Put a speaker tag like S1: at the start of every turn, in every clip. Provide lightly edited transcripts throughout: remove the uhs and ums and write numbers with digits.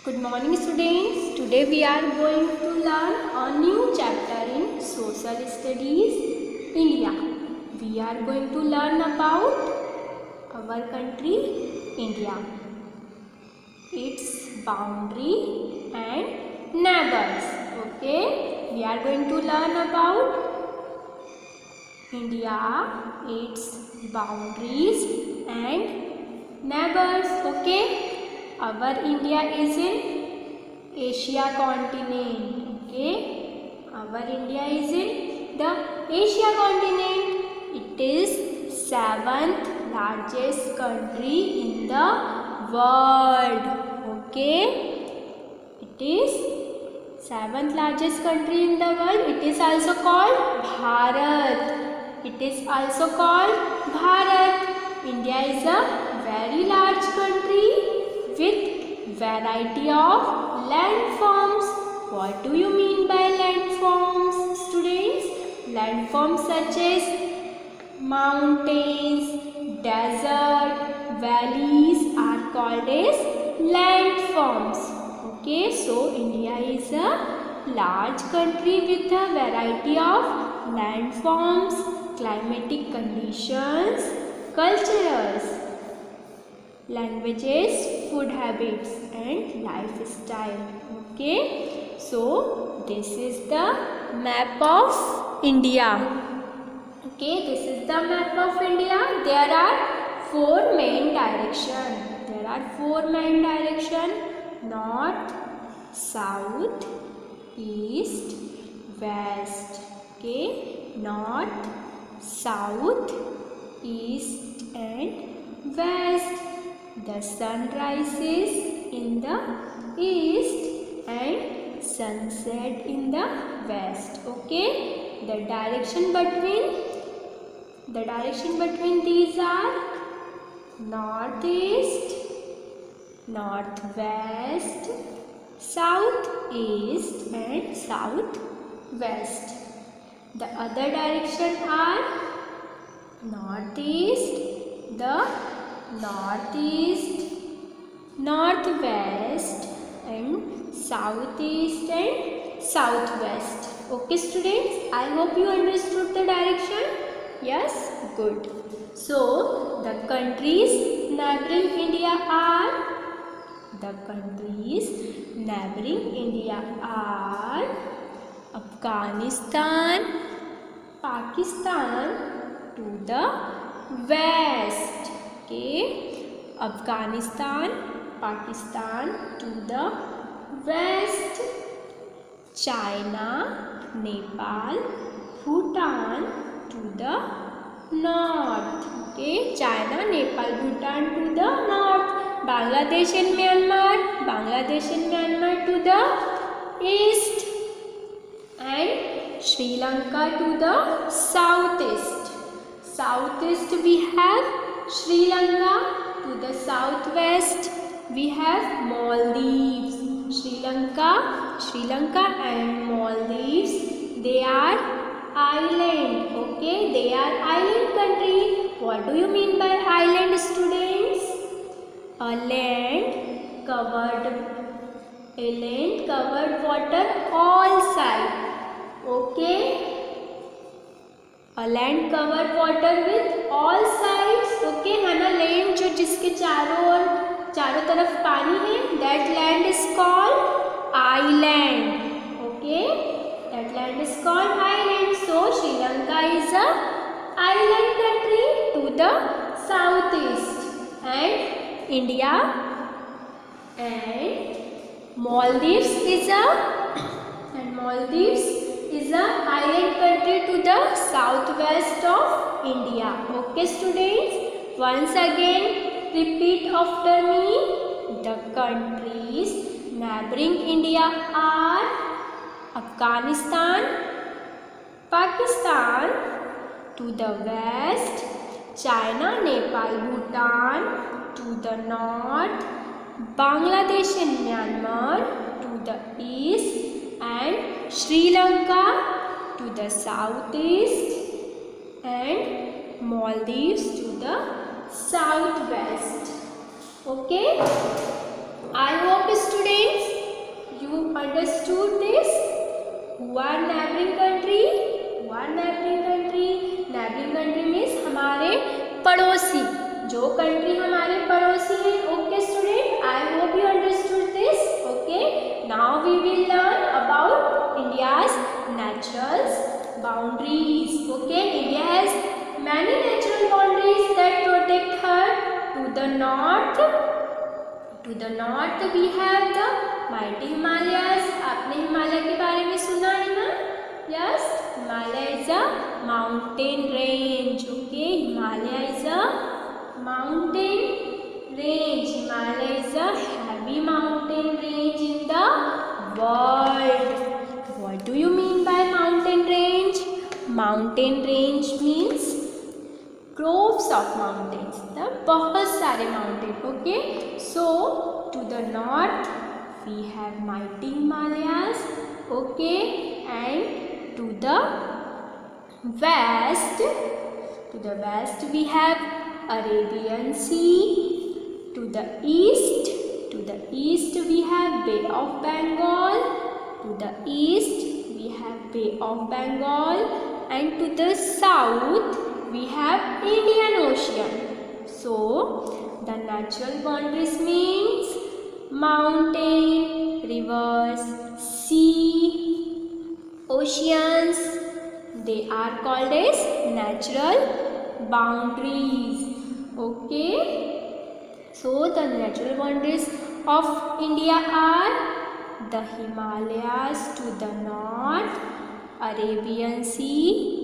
S1: Good morning students. Today we are going to learn a new chapter in Social Studies India. We are going to learn about our country India, its boundary and neighbors. Okay, we are going to learn about India, its boundaries and neighbors. Okay. Our India is in Asia continent. Okay, our India is in the Asia continent. It is seventh largest country in the world. Okay, it is seventh largest country in the world. It is also called Bharat. It is also called Bharat. India is a very large country with variety of landforms. What do you mean by landforms, students? Landforms such as mountains, desert, valleys are called as landforms. Okay, so India is a large country with a variety of landforms, climatic conditions, cultures, languages, food habits and lifestyle. Okay, so this is the map of India. Okay, this is the map of India. There are four main directions. There are four main directions: north, south, east, west. Okay, north, south, east and west. The sun rises in the east and sunset in the west. Okay, the direction between these are northeast, northwest, southeast and southwest. The other direction are northeast, the northeast, northwest and southeast and southwest. Okay students, I hope you understood the direction. Yes, good. So the countries neighboring India are Afghanistan, Pakistan to the west. Okay, Afghanistan, Pakistan to the west, China, Nepal, Bhutan to the north. Okay, China, Nepal, Bhutan to the north, Bangladesh and Myanmar to the east, and Sri Lanka to the southeast. Southeast we have Sri Lanka, to the southwest we have Maldives. Sri Lanka and Maldives, they are island. Okay, they are island country. What do you mean by island, students? A land covered water all side. Okay, a land covered water with all sides. Okay, है ना, land जो जिसके चारों तरफ पानी है, that land is called island. Okay, that land is called island. So Sri Lanka is a island country to the southeast, and India and Maldives is a island country to the southwest of India. Okay students, once again repeat after me. The countries neighboring India are Afghanistan, Pakistan to the west, China, Nepal, Bhutan to the north, Bangladesh and Myanmar to the east, and Sri Lanka to the southeast, and Maldives to the southwest. Okay, I hope students you understood this. Who are neighboring country? Who are neighboring country? Neighboring country means हमारे पड़ोसी, जो country हमारे पड़ोसी है. Okay student, I hope you understood this. Okay, now we will learn about India's natural boundaries. Okay, India has many natural boundaries that protect her. To the north we have the mighty Himalayas. आपने हिमालय के बारे में सुना है ना? Yes, Himalaya is a mountain range. Okay, Himalaya is a mountain range. Himalaya is a heavy mountain range in the world. What do you mean by mountain range? Mountain range means groves of mountains. The बहुत सारे mountain. Okay, so to the north we have mighty Himalayas. Okay, and to the west we have Arabian Sea. To the east we have Bay of Bengal. To the east we have Bay of Bengal, and to the south we have Indian Ocean. So the natural boundaries means mountain, rivers, sea, oceans. They are called as natural boundaries. Okay, so the natural boundaries of India are the Himalayas to the north, Arabian Sea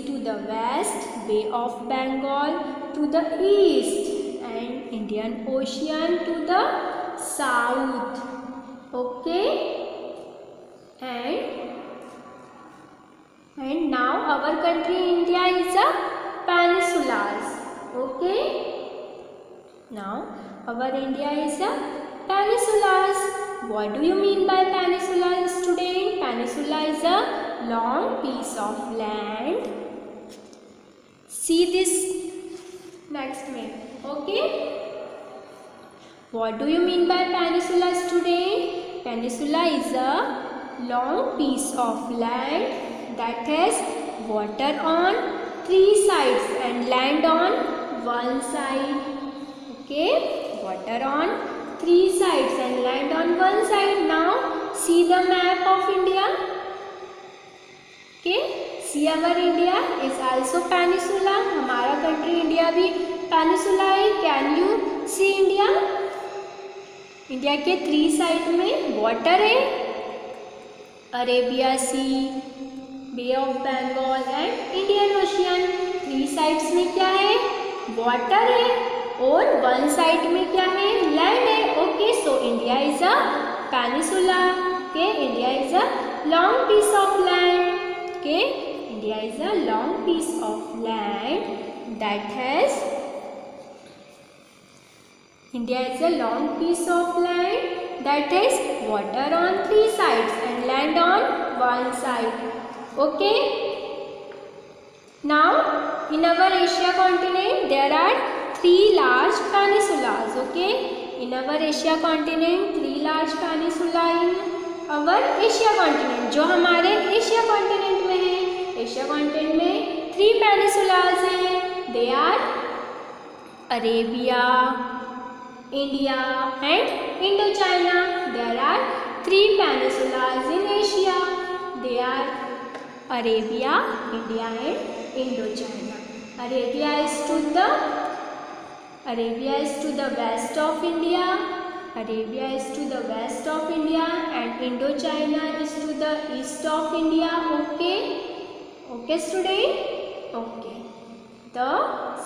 S1: to the west, Bay of Bengal to the east, and Indian Ocean to the south. Okay, and now our country India is a peninsulas. Okay, now our India is a peninsulas. What do you mean by peninsula, student? Peninsula is a long piece of land. See this next map. Okay, what do you mean by peninsula, student? Peninsula is a long piece of land that has water on 3 sides and land on 1 side. Okay, water on 3 sides and land on 1 side. Now see the map of India. Okay, see our India is also peninsula. हमारा country India भी peninsula है. Can you see India? India के 3 side में water है. Arabia Sea, Bay of Bengal and Indian Ocean. 3 sides में क्या है? Water है. और 1 साइड में क्या है? लैंड है. Okay, so India is a peninsula. Okay, India is a long piece of land. Okay, India is a long piece of land that has India is a long piece of land that has water on 3 sides and land on 1 side. Okay, now in our Asia continent there are 3 large peninsulas. Okay, in our Asia continent 3 large peninsula in our Asia continent. जो हमारे Asia continent में है, Asia continent में 3 peninsulas हैं. They are Arabia, India and Indochina. There are 3 peninsulas in Asia. They are Arabia, India and Indochina. Arabia is to the west of India. Arabia is to the west of India and Indochina is to the east of India. Okay, okay student. Okay, the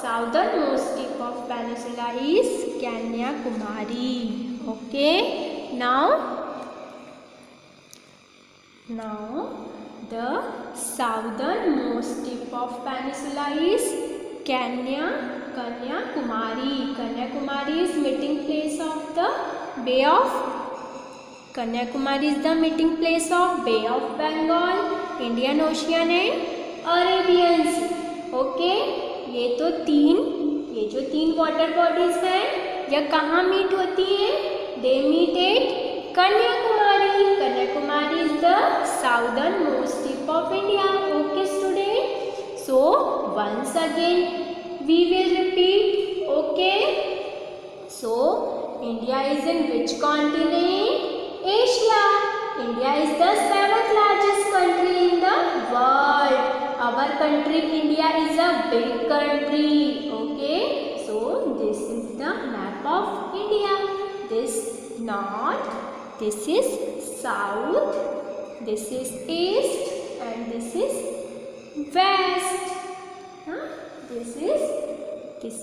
S1: southernmost tip of peninsula is Kanyakumari. Okay, now the southernmost tip of peninsula is Kanyakumari. Kanyakumari is meeting place of the Bay of Kanyakumari is the meeting place of Bay of Bengal, Indian Ocean and Arabian Sea. Okay, ये जो 3 water bodies हैं यह कहाँ meet होती है? They meet at Kanyakumari. Kanyakumari is the southernmost tip of India. Okay student, so once again we will repeat. Okay, so India is in which continent? Asia. India is the 7th largest country in the world. Our country India is a big country. Okay, so this is the map of India. This north, this is south, this is east, and this is west. This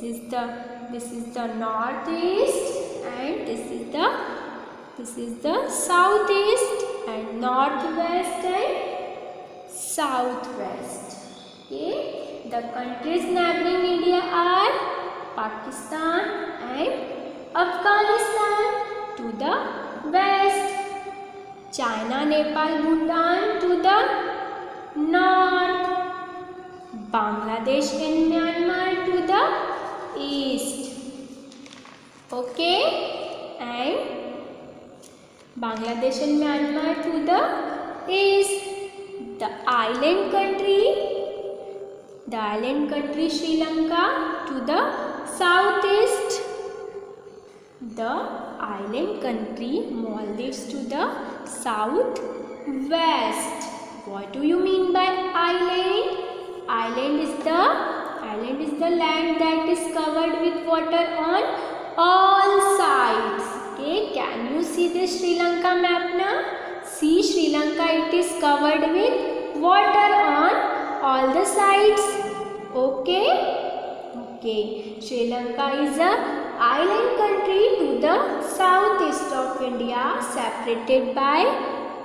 S1: is the northeast, and this is the southeast, and northwest and southwest. Okay, the countries neighboring India are Pakistan and Afghanistan to the west, China, Nepal, Bhutan to the north, Bangladesh and Myanmar to the east. Okay, and Bangladesh and Myanmar to the east. The island country Sri Lanka to the southeast. The island country Maldives to the southwest. What do you mean by island? Island is the land that is covered with water on all sides. Okay, can you see the Sri Lanka map now? See Sri Lanka, it is covered with water on all the sides. Okay, Sri Lanka is a island country to the southeast of India, separated by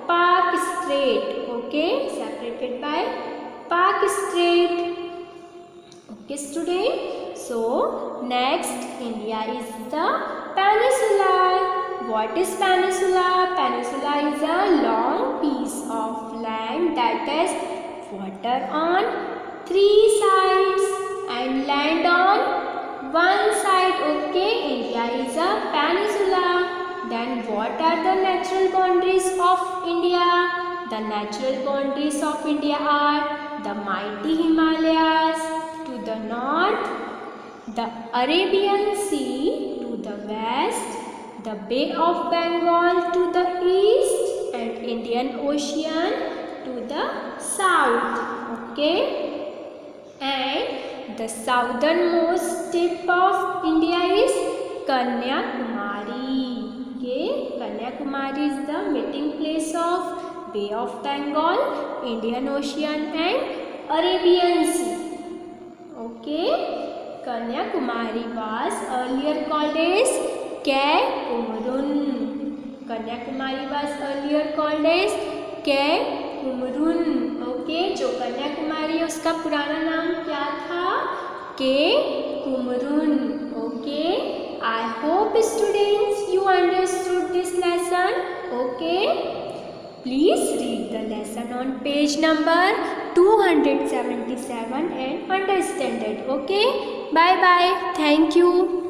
S1: Pak Strait. Okay, separated by Pak Strait. Okay student, so next India is the peninsula. What is peninsula? Peninsula is a long piece of land that has water on 3 sides and land on 1 side. Okay, India is a peninsula. Then what are the natural boundaries of India? The natural boundaries of India are the mighty Himalayas to the north, the Arabian Sea to the west, the Bay of Bengal to the east, and Indian Ocean to the south. Okay, and the southernmost tip of India is Kanyakumari. Okay, Kanyakumari is the meeting place of Bay of Bengal, Indian Ocean and Arabian Sea. Okay, Kanyakumari was earlier called as Kumurun. Kanyakumari was earlier called as Kumurun. Okay, जो कन्याकुमारी है उसका पुराना नाम क्या था? Kumurun. Okay, I hope students you understood this lesson. Okay, please read the lesson on page number 277 and understand it. Okay, bye bye. Thank you.